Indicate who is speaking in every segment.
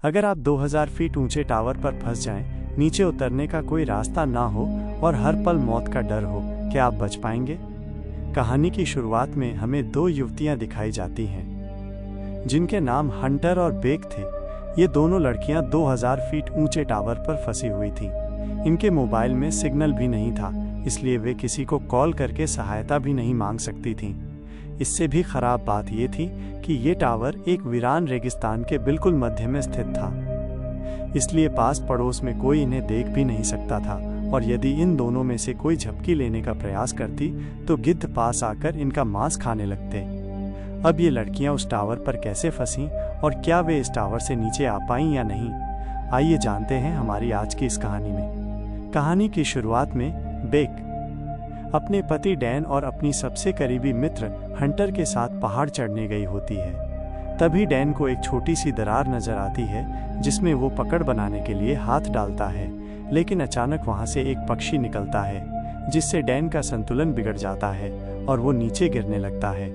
Speaker 1: अगर आप 2000 फीट ऊंचे टावर पर फंस जाएं, नीचे उतरने का कोई रास्ता ना हो और हर पल मौत का डर हो, क्या आप बच पाएंगे? कहानी की शुरुआत में हमें दो युवतियां दिखाई जाती हैं जिनके नाम हंटर और बेक थे। ये दोनों लड़कियां 2000 फीट ऊंचे टावर पर फंसी हुई थीं। इनके मोबाइल में सिग्नल भी नहीं था, इसलिए वे किसी को कॉल करके सहायता भी नहीं मांग सकती थीं। इससे भी खराब बात यह थी कि ये टावर एक वीरान रेगिस्तान के बिल्कुल मध्य में स्थित था, इसलिए पास पड़ोस में कोई इन्हें देख भी नहीं सकता था, और यदि इन दोनों में से कोई झपकी लेने का प्रयास करती तो गिद्ध पास आकर इनका मांस खाने लगते। अब ये लड़कियां उस टावर पर कैसे फंसीं और क्या वे इस टावर से नीचे आ पाईं या नहीं, आइए जानते हैं हमारी आज की इस कहानी में। कहानी की शुरुआत में बेक अपने पति डैन और अपनी सबसे करीबी मित्र हंटर के साथ पहाड़ चढ़ने गई होती है। तभी डैन को एक छोटी सी दरार नजर आती है जिसमें वो पकड़ बनाने के लिए हाथ डालता है, लेकिन अचानक वहां से एक पक्षी निकलता है जिससे डैन का संतुलन बिगड़ जाता है और वो नीचे गिरने लगता है,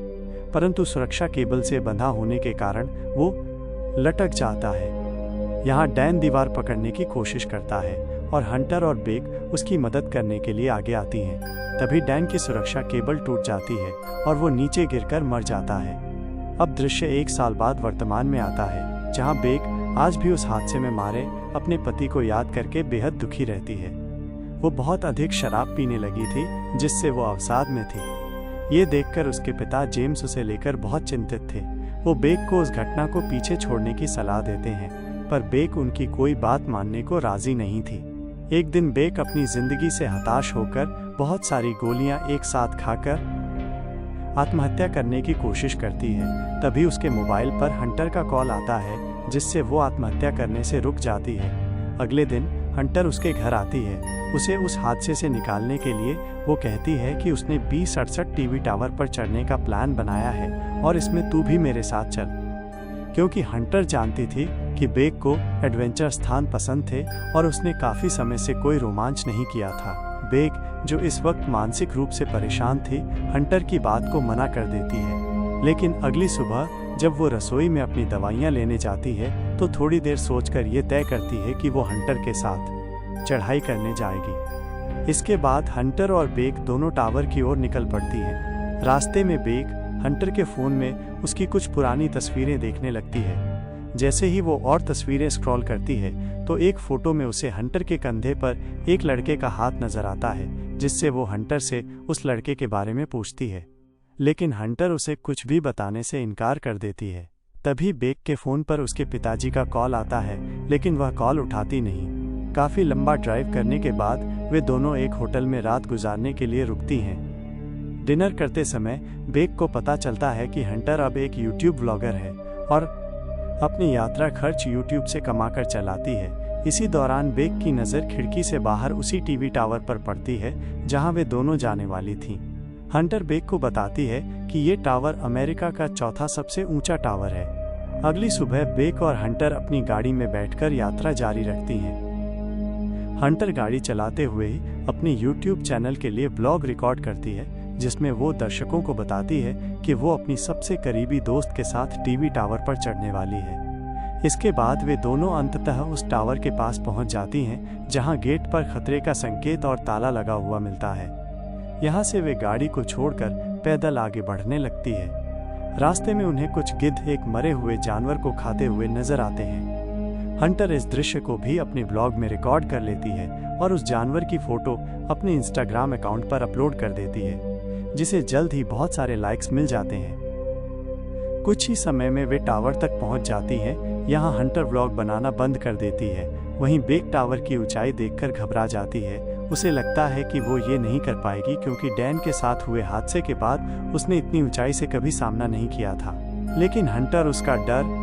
Speaker 1: परंतु सुरक्षा केबल से बंधा होने के कारण वो लटक जाता है। यहाँ डैन दीवार पकड़ने की कोशिश करता है और हंटर और बेक उसकी मदद करने के लिए आगे आती हैं। तभी डैन की सुरक्षा केबल टूट जाती है और वो नीचे गिरकर मर जाता है। अब दृश्य 1 साल बाद वर्तमान में आता है, जहाँ बेक आज भी उस हादसे में मारे अपने पति को याद करके बेहद दुखी रहती है। वो बहुत अधिक शराब पीने लगी थी, जिससे वो अवसाद में थी। ये देखकर उसके पिता जेम्स उसे लेकर बहुत चिंतित थे। वो बेक को उस घटना को पीछे छोड़ने की सलाह देते हैं, पर बेक उनकी कोई बात मानने को राजी नहीं थी। एक दिन बेक अपनी जिंदगी से हताश होकर बहुत सारी गोलियां एक साथ खाकर आत्महत्या करने की कोशिश करती है। तभी उसके मोबाइल पर हंटर का कॉल आता है, जिससे वो आत्महत्या करने से रुक जाती है। अगले दिन हंटर उसके घर आती है। उसे उस हादसे से निकालने के लिए वो कहती है कि उसने 2068 टीवी टावर पर चढ़ने का प्लान बनाया है और इसमें तू भी मेरे साथ चल, क्योंकि हंटर जानती थी कि बेक को एडवेंचर स्थान पसंद थे और उसने काफी समय से कोई रोमांच नहीं किया था। बेक, जो इस वक्त मानसिक रूप से परेशान थी, हंटर की बात को मना कर देती है। लेकिन अगली सुबह जब वो रसोई में अपनी दवाइयां लेने जाती है तो थोड़ी देर सोचकर ये तय करती है कि वो हंटर के साथ चढ़ाई करने जाएगी। इसके बाद हंटर और बेक दोनों टावर की ओर निकल पड़ती हैं। रास्ते में बेक हंटर के फोन में उसकी कुछ पुरानी तस्वीरें देखने लगती है। जैसे ही वो और तस्वीरें स्क्रॉल करती है तो एक फोटो में उसे हंटर के कंधे पर एक लड़के का हाथ नजर आता है, जिससे वो हंटर से उस लड़के के बारे में पूछती है, लेकिन हंटर उसे कुछ भी बताने से इनकार कर देती है। तभी बेक के फोन पर उसके पिताजी का कॉल आता है, लेकिन वह कॉल उठाती नहीं। काफी लंबा ड्राइव करने के बाद वे दोनों एक होटल में रात गुजारने के लिए रुकती हैं। डिनर करते समय बेक को पता चलता है कि हंटर अब एक यूट्यूब व्लॉगर है और अपनी यात्रा खर्च यूट्यूब से कमाकर चलाती है। इसी दौरान बेक की नज़र खिड़की से बाहर उसी टीवी टावर पर पड़ती है जहां वे दोनों जाने वाली थीं। हंटर बेक को बताती है कि ये टावर अमेरिका का चौथा सबसे ऊंचा टावर है। अगली सुबह बेक और हंटर अपनी गाड़ी में बैठकर यात्रा जारी रखती हैं। हंटर गाड़ी चलाते हुए अपनी यूट्यूब चैनल के लिए ब्लॉग रिकॉर्ड करती है, जिसमें वो दर्शकों को बताती है कि वो अपनी सबसे करीबी दोस्त के साथ टीवी टावर पर चढ़ने वाली है। इसके बाद वे दोनों अंततः उस टावर के पास पहुंच जाती हैं, जहां गेट पर खतरे का संकेत और ताला लगा हुआ मिलता है। यहां से वे गाड़ी को छोड़कर पैदल आगे बढ़ने लगती है। रास्ते में उन्हें कुछ गिद्ध एक मरे हुए जानवर को खाते हुए नजर आते हैं। हंटर इस दृश्य को भी अपने ब्लॉग में रिकॉर्ड कर लेती है और उस जानवर की फोटो अपने इंस्टाग्राम अकाउंट पर अपलोड कर देती है, जिसे जल्द ही बहुत सारे लाइक्स मिल जाते हैं। कुछ ही समय में वे टावर तक पहुंच जाती हैं। यहाँ हंटर व्लॉग बनाना बंद कर देती है। वहीं बेक टावर की ऊंचाई देखकर घबरा जाती है। उसे लगता है कि वो ये नहीं कर पाएगी, क्योंकि डैन के साथ हुए हादसे के बाद उसने इतनी ऊंचाई से कभी सामना नहीं किया था। लेकिन हंटर उसका डर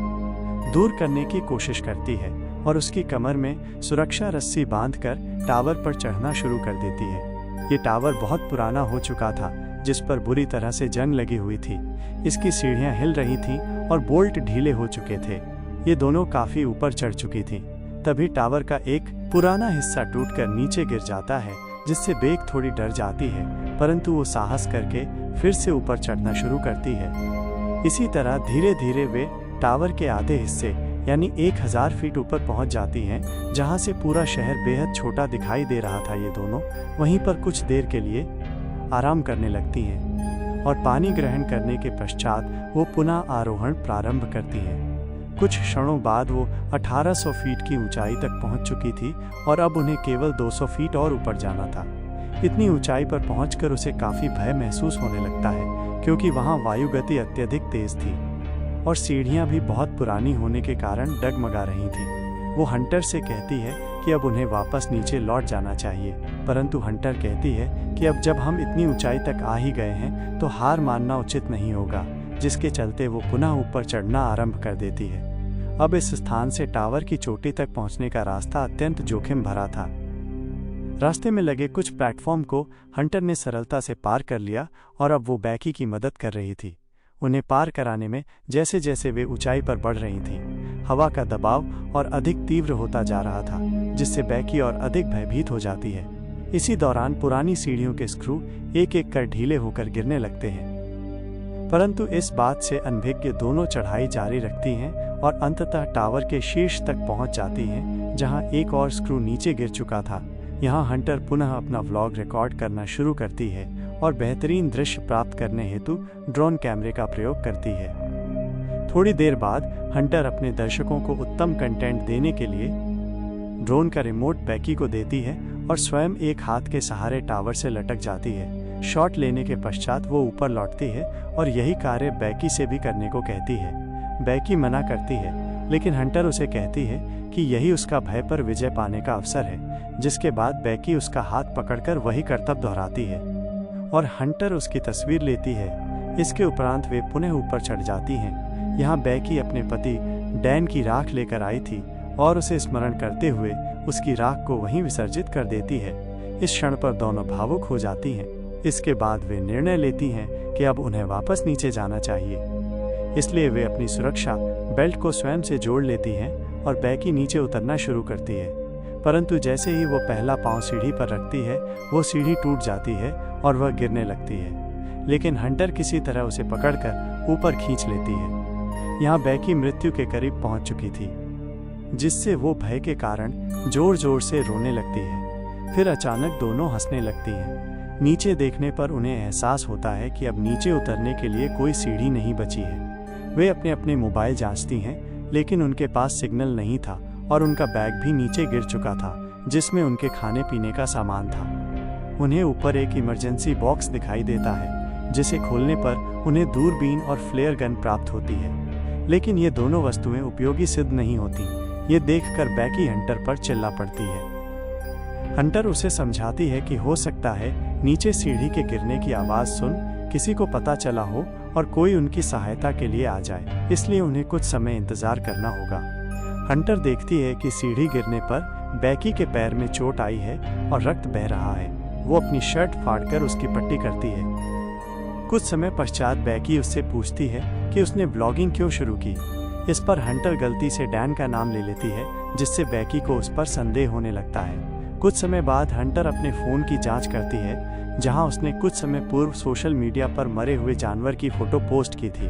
Speaker 1: दूर करने की कोशिश करती है और उसकी कमर में सुरक्षा रस्सी बांधकर टावर पर चढ़ना शुरू कर देती है। ये टावर बहुत पुराना हो चुका था, जिस पर बुरी तरह से जंग लगी हुई थी। इसकी सीढ़ियां हिल रही थीं और बोल्ट ढीले हो चुके थे। ये दोनों काफी ऊपर चढ़ चुकी थीं। तभी टावर का एक पुराना हिस्सा टूटकर नीचे गिर जाता है, जिससे बेक थोड़ी डर जाती है, परंतु वो साहस करके फिर से ऊपर चढ़ना शुरू करती है। इसी तरह धीरे धीरे वे टावर के आधे हिस्से यानी 1000 फीट ऊपर पहुंच जाती हैं, जहां से पूरा शहर बेहद छोटा दिखाई दे रहा था। ये दोनों वहीं पर कुछ देर के लिए आराम करने लगती हैं और पानी ग्रहण करने के पश्चात वो पुनः आरोहण प्रारंभ करती हैं। कुछ क्षणों बाद वो 1800 फीट की ऊंचाई तक पहुंच चुकी थी और अब उन्हें केवल 200 फीट और ऊपर जाना था। इतनी ऊंचाई पर पहुंचकर उसे काफ़ी भय महसूस होने लगता है, क्योंकि वहां वायु गति अत्यधिक तेज थी और सीढ़ियां भी बहुत पुरानी होने के कारण डगमगा रही थीं। वो हंटर से कहती है कि अब उन्हें वापस नीचे लौट जाना चाहिए, परंतु हंटर कहती है कि अब जब हम इतनी ऊंचाई तक आ ही गए हैं तो हार मानना उचित नहीं होगा, जिसके चलते वो पुनः ऊपर चढ़ना आरंभ कर देती है। अब इस स्थान से टावर की चोटी तक पहुंचने का रास्ता अत्यंत जोखिम भरा था। रास्ते में लगे कुछ प्लेटफॉर्म को हंटर ने सरलता से पार कर लिया और अब वो बैकी की मदद कर रही थी। उन्हें पार कराने में जैसे जैसे वे ऊंचाई पर बढ़ रही थीं, हवा का दबाव और अधिक तीव्र होता जा रहा था, जिससे बैकी और अधिक भयभीत हो जाती है। इसी दौरान पुरानी सीढ़ियों के स्क्रू एक एक कर ढीले होकर गिरने लगते हैं, परंतु इस बात से अनभिज्ञ दोनों चढ़ाई जारी रखती हैं और अंततः टावर के शीर्ष तक पहुंच जाती हैं, जहां एक और स्क्रू नीचे गिर चुका था। यहां हंटर पुनः अपना व्लॉग रिकॉर्ड करना शुरू करती है और बेहतरीन दृश्य प्राप्त करने हेतु ड्रोन कैमरे का प्रयोग करती है। थोड़ी देर बाद हंटर अपने दर्शकों को उत्तम कंटेंट देने के लिए ड्रोन का रिमोट बैकी को देती है और स्वयं एक हाथ के सहारे टावर से लटक जाती है। शॉट लेने के पश्चात वो ऊपर लौटती है और यही कार्य बैकी से भी करने को कहती है। बैकी मना करती है, लेकिन हंटर उसे कहती है कि यही उसका भय पर विजय पाने का अवसर है, जिसके बाद बैकी उसका हाथ पकड़कर वही करतब दोहराती है और हंटर उसकी तस्वीर लेती है। इसके उपरांत वे पुनः ऊपर चढ़ जाती हैं। यहाँ बैकी अपने पति डैन की राख लेकर आई थी और उसे स्मरण करते हुए उसकी राख को वहीं विसर्जित कर देती है। इस क्षण पर दोनों भावुक हो जाती हैं। इसके बाद वे निर्णय लेती हैं कि अब उन्हें वापस नीचे जाना चाहिए, इसलिए वे अपनी सुरक्षा बेल्ट को स्वयं से जोड़ लेती हैं और बैकी नीचे उतरना शुरू करती है। परंतु जैसे ही वो पहला पांव सीढ़ी पर रखती है, वो सीढ़ी टूट जाती है और वह गिरने लगती है, लेकिन हंटर किसी तरह उसे पकड़कर ऊपर खींच लेती है। यहाँ बैकी मृत्यु के करीब पहुंच चुकी थी, जिससे वो भय के कारण जोर जोर से रोने लगती है। फिर अचानक दोनों हंसने लगती हैं। नीचे देखने पर उन्हें एहसास होता है कि अब नीचे उतरने के लिए कोई सीढ़ी नहीं बची है। वे अपने अपने मोबाइल जांचती हैं, लेकिन उनके पास सिग्नल नहीं था और उनका बैग भी नीचे गिर चुका था, जिसमें उनके खाने पीने का सामान था। उन्हें ऊपर एक इमरजेंसी बॉक्स दिखाई देता है, जिसे खोलने पर उन्हें दूरबीन और फ्लेयर गन प्राप्त होती है, लेकिन ये दोनों वस्तुएं उपयोगी सिद्ध नहीं होती। ये देखकर बैकी हंटर पर चिल्ला पड़ती है। हंटर उसे समझाती है कि हो सकता है नीचे सीढ़ी के गिरने की आवाज़ सुन किसी को पता चला हो और कोई उनकी सहायता के लिए आ जाए, इसलिए उन्हें कुछ समय इंतजार करना होगा। हंटर देखती है कि सीढ़ी गिरने पर बैकी के पैर में चोट आई है और रक्त बह रहा है। वो अपनी शर्ट फाड़कर उसकी पट्टी करती है। कुछ समय पश्चात बैकी उससे पूछती है कि उसने ब्लॉगिंग क्यों शुरू की। इस पर हंटर गलती से डैन का नाम ले लेती है, जिससे बैकी को उस पर संदेह होने लगता है। कुछ समय बाद हंटर अपने फ़ोन की जांच करती है, जहां उसने कुछ समय पूर्व सोशल मीडिया पर मरे हुए जानवर की फ़ोटो पोस्ट की थी।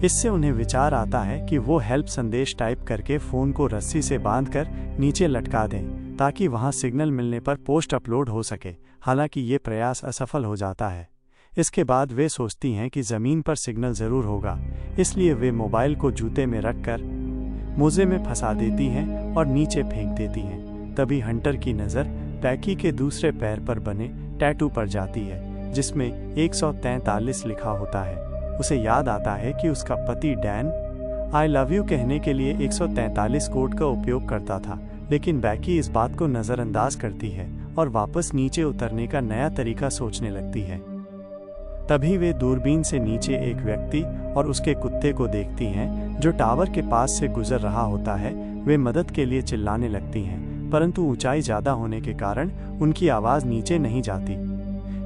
Speaker 1: इससे उन्हें विचार आता है कि वो हेल्प संदेश टाइप करके फ़ोन को रस्सी से बांधकर नीचे लटका दें, ताकि वहां सिग्नल मिलने पर पोस्ट अपलोड हो सके। हालांकि ये प्रयास असफल हो जाता है। इसके बाद वे सोचती हैं कि ज़मीन पर सिग्नल ज़रूर होगा, इसलिए वे मोबाइल को जूते में रखकर मोजे में फंसा देती हैं और नीचे फेंक देती हैं। तभी हंटर की नज़र बैकी के दूसरे पैर पर बने टैटू पर जाती है, जिसमें 143 लिखा होता है। उसे याद आता है कि उसका पति डैन आई लव यू कहने के लिए 143 कोड का उपयोग करता था, लेकिन बैकी इस बात को नज़रअंदाज करती है और वापस नीचे उतरने का नया तरीका सोचने लगती है। तभी वे दूरबीन से नीचे एक व्यक्ति और उसके कुत्ते को देखती हैं, जो टावर के पास से गुजर रहा होता है। वे मदद के लिए चिल्लाने लगती हैं, परंतु ऊंचाई ज़्यादा होने के कारण उनकी आवाज़ नीचे नहीं जाती।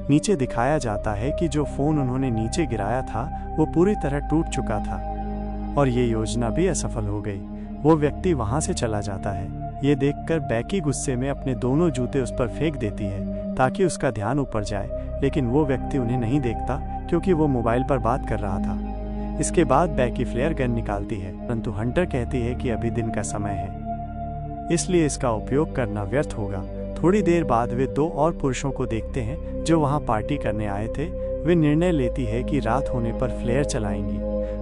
Speaker 1: नीचे दिखाया जाता है कि जो फ़ोन उन्होंने नीचे गिराया था वो पूरी तरह टूट चुका था और ये योजना भी असफल हो गई। वो व्यक्ति वहाँ से चला जाता है। ये देखकर बैकी गुस्से में अपने दोनों जूते उस पर फेंक देती है ताकि उसका ध्यान ऊपर जाए, लेकिन वो व्यक्ति उन्हें नहीं देखता क्योंकि वो मोबाइल पर बात कर रहा था। इसके बाद बेकी फ्लेयर गन निकालती है, परंतु हंटर कहती है कि अभी दिन का समय है, इसलिए इसका उपयोग करना व्यर्थ होगा। थोड़ी देर बाद वे दो और पुरुषों को देखते हैं जो वहां पार्टी करने आए थे। वे निर्णय लेती है कि रात होने पर फ्लेयर चलाएंगी।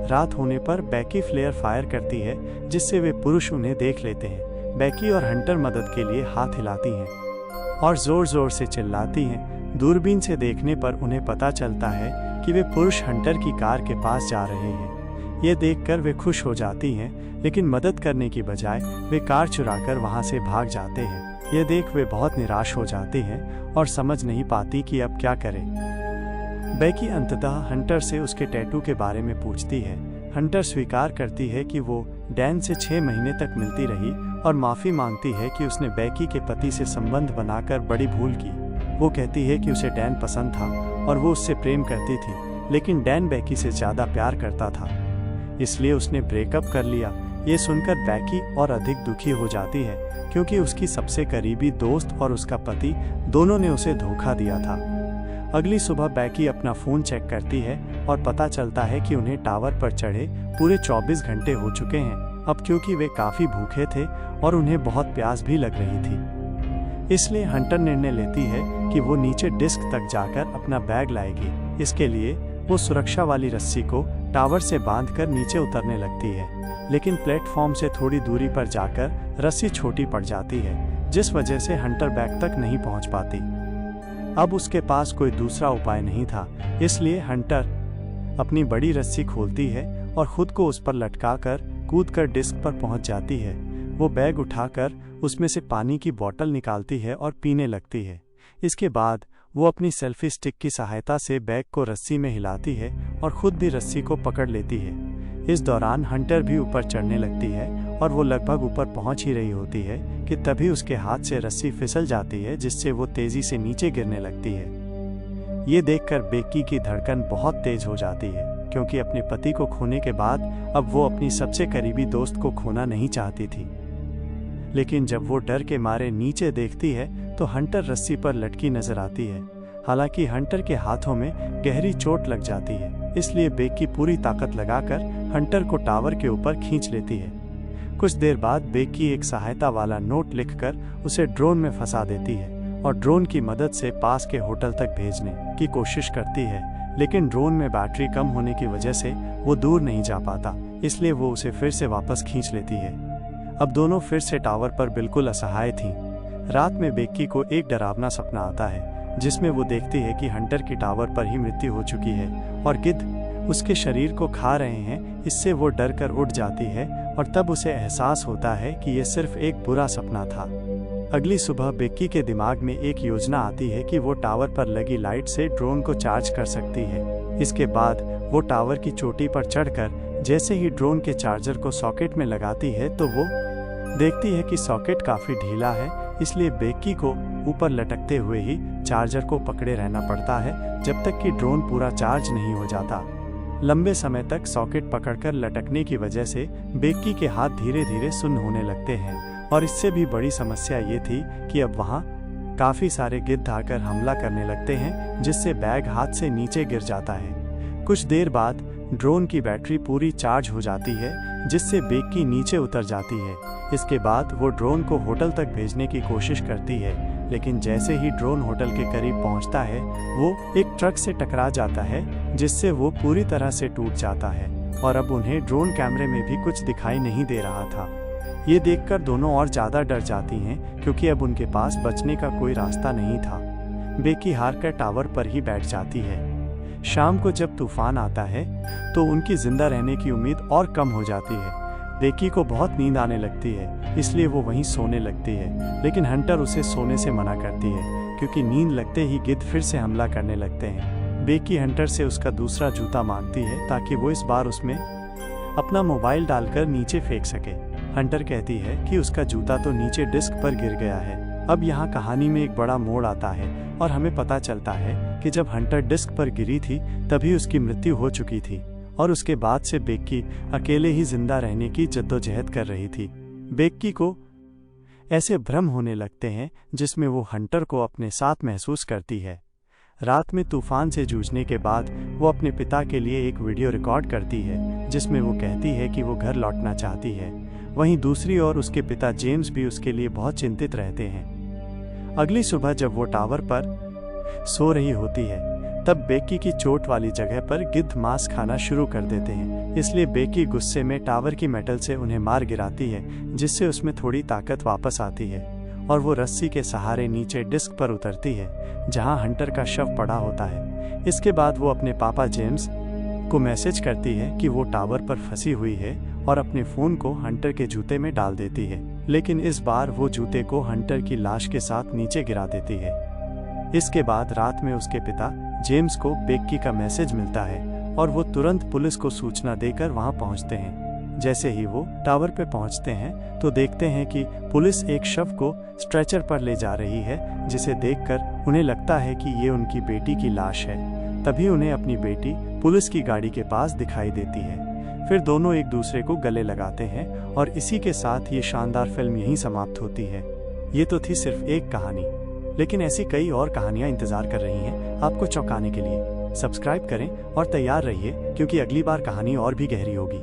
Speaker 1: रात होने पर बेकी फ्लेयर फायर करती है, जिससे वे पुरुष उन्हें देख लेते हैं। बेकी और हंटर मदद के लिए हाथ हिलाती हैं और जोर जोर से चिल्लाती हैं। दूरबीन से देखने पर उन्हें पता चलता है कि वे पुरुष हंटर की कार के पास जा रहे हैं। ये देखकर वे खुश हो जाती हैं, लेकिन मदद करने की बजाय वे कार चुराकर वहां से भाग जाते हैं। ये देख वे बहुत निराश हो जाते हैं और समझ नहीं पाती कि अब क्या करें। बेकी अंततः हंटर से उसके टैटू के बारे में पूछती है। हंटर स्वीकार करती है कि वो डैन से 6 महीने तक मिलती रही और माफ़ी मांगती है कि उसने बेकी के पति से संबंध बनाकर बड़ी भूल की। वो कहती है कि उसे डैन पसंद था और वो उससे प्रेम करती थी, लेकिन डैन बेकी से ज़्यादा प्यार करता था, इसलिए उसने ब्रेकअप कर लिया। ये सुनकर बेकी और अधिक दुखी हो जाती है, क्योंकि उसकी सबसे करीबी दोस्त और उसका पति दोनों ने उसे धोखा दिया था। अगली सुबह बेकी अपना फ़ोन चेक करती है और पता चलता है कि उन्हें टावर पर चढ़े पूरे 24 घंटे हो चुके हैं। अब क्योंकि वे काफ़ी भूखे थे और उन्हें बहुत प्यास भी लग रही थी, इसलिए हंटर निर्णय लेती है कि वो नीचे डिस्क तक जाकर अपना बैग लाएगी। इसके लिए वो सुरक्षा वाली रस्सी को टावर से बांधकर नीचे उतरने लगती है, लेकिन प्लेटफॉर्म से थोड़ी दूरी पर जाकर रस्सी छोटी पड़ जाती है, जिस वजह से हंटर बैग तक नहीं पहुंच पाती। अब उसके पास कोई दूसरा उपाय नहीं था, इसलिए हंटर अपनी बड़ी रस्सी खोलती है और खुद को उस पर लटकाकर कूदकर डिस्क पर पहुंच जाती है। वो बैग उठाकर उसमें से पानी की बोतल निकालती है और पीने लगती है। इसके बाद वो अपनी सेल्फी स्टिक की सहायता से बैग को रस्सी में हिलाती है और खुद भी रस्सी को पकड़ लेती है। इस दौरान हंटर भी ऊपर चढ़ने लगती है और वो लगभग ऊपर पहुंच ही रही होती है कि तभी उसके हाथ से रस्सी फिसल जाती है, जिससे वो तेजी से नीचे गिरने लगती है। ये देखकर बेकी की धड़कन बहुत तेज हो जाती है, क्योंकि अपने पति को खोने के बाद अब वो अपनी सबसे करीबी दोस्त को खोना नहीं चाहती थी। लेकिन जब वो डर के मारे नीचे देखती है तो हंटर रस्सी पर लटकी नजर आती है। हालांकि हंटर के हाथों में गहरी चोट लग जाती है, इसलिए बेकी पूरी ताकत लगाकर हंटर को टावर के ऊपर खींच लेती है। कुछ देर बाद बेकी एक सहायता वाला नोट लिखकर उसे ड्रोन में फंसा देती है और ड्रोन की मदद से पास के होटल तक भेजने की कोशिश करती है, लेकिन ड्रोन में बैटरी कम होने की वजह से वो दूर नहीं जा पाता, इसलिए वो उसे फिर से वापस खींच लेती है। अब दोनों फिर से टावर पर बिल्कुल असहाय थीं। रात में बेकी को एक डरावना सपना आता है, जिसमें वो देखती है कि हंटर की टावर पर ही मृत्यु हो चुकी है और गिद्ध उसके शरीर को खा रहे हैं। इससे वो डर कर उठ जाती है और तब उसे एहसास होता है कि ये सिर्फ एक बुरा सपना था। अगली सुबह बेकी के दिमाग में एक योजना आती है कि वो टावर पर लगी लाइट से ड्रोन को चार्ज कर सकती है। इसके बाद वो टावर की चोटी पर चढ़कर जैसे ही ड्रोन के चार्जर को सॉकेट में लगाती है तो वो देखती है कि सॉकेट काफ़ी ढीला है, इसलिए बेकी को ऊपर लटकते हुए ही चार्जर को पकड़े रहना पड़ता है जब तक कि ड्रोन पूरा चार्ज नहीं हो जाता। लंबे समय तक सॉकेट पकड़कर लटकने की वजह से बेकी के हाथ धीरे धीरे सुन्न होने लगते हैं और इससे भी बड़ी समस्या ये थी कि अब वहाँ काफ़ी सारे गिद्ध आकर हमला करने लगते हैं, जिससे बैग हाथ से नीचे गिर जाता है। कुछ देर बाद ड्रोन की बैटरी पूरी चार्ज हो जाती है, जिससे बेकी नीचे उतर जाती है। इसके बाद वो ड्रोन को होटल तक भेजने की कोशिश करती है, लेकिन जैसे ही ड्रोन होटल के करीब पहुंचता है वो एक ट्रक से टकरा जाता है, जिससे वो पूरी तरह से टूट जाता है और अब उन्हें ड्रोन कैमरे में भी कुछ दिखाई नहीं दे रहा था। ये देखकर दोनों और ज़्यादा डर जाती हैं, क्योंकि अब उनके पास बचने का कोई रास्ता नहीं था। बेकी हारकर टावर पर ही बैठ जाती है। शाम को जब तूफान आता है तो उनकी जिंदा रहने की उम्मीद और कम हो जाती है। बेकी को बहुत नींद आने लगती है, इसलिए वो वहीं सोने लगती है, लेकिन हंटर उसे सोने से मना करती है, क्योंकि नींद लगते ही गिद्ध फिर से हमला करने लगते हैं। बेकी हंटर से उसका दूसरा जूता मांगती है ताकि वो इस बार उसमें अपना मोबाइल डालकर नीचे फेंक सके। हंटर कहती है कि उसका जूता तो नीचे डिस्क पर गिर गया है। अब यहाँ कहानी में एक बड़ा मोड़ आता है और हमें पता चलता है कि जब हंटर डिस्क पर गिरी थी तभी उसकी मृत्यु हो चुकी थी और उसके बाद से बेकी अकेले ही जिंदा रहने की जद्दोजहद कर रही थी। बेकी को ऐसे भ्रम होने लगते हैं जिसमें वो हंटर को अपने साथ महसूस करती है। रात में तूफान से जूझने के बाद वो अपने पिता के लिए एक वीडियो रिकॉर्ड करती है जिसमें वो कहती है कि वो घर लौटना चाहती है। वहीं दूसरी ओर उसके पिता जेम्स भी उसके लिए बहुत चिंतित रहते हैं। अगली सुबह जब वो टावर पर सो रही होती है तब बेकी की चोट वाली जगह पर गिद्ध मांस खाना शुरू कर देते हैं। इसलिए बेकी गुस्से में टावर की मेटल से उन्हें मार गिराती है जिससे उसमें थोड़ी ताकत वापस आती है और वो रस्सी के सहारे नीचे डिस्क पर उतरती है जहां हंटर का शव पड़ा होता है। इसके बाद वो अपने पापा जेम्स को मैसेज करती है कि वो टावर पर फंसी हुई है और अपने फ़ोन को हंटर के जूते में डाल देती है, लेकिन इस बार वो जूते को हंटर की लाश के साथ नीचे गिरा देती है। इसके बाद रात में उसके पिता जेम्स को बेकी का मैसेज मिलता है और वो तुरंत पुलिस को सूचना देकर वहां पहुंचते हैं। जैसे ही वो टावर पे पहुंचते हैं तो देखते हैं कि पुलिस एक शव को स्ट्रेचर पर ले जा रही है, जिसे देखकर उन्हें लगता है कि ये उनकी बेटी की लाश है। तभी उन्हें अपनी बेटी पुलिस की गाड़ी के पास दिखाई देती है। फिर दोनों एक दूसरे को गले लगाते हैं और इसी के साथ ये शानदार फिल्म यहीं समाप्त होती है। ये तो थी सिर्फ एक कहानी, लेकिन ऐसी कई और कहानियां इंतजार कर रही हैं आपको चौंकाने के लिए। सब्सक्राइब करें और तैयार रहिए क्योंकि अगली बार कहानी और भी गहरी होगी।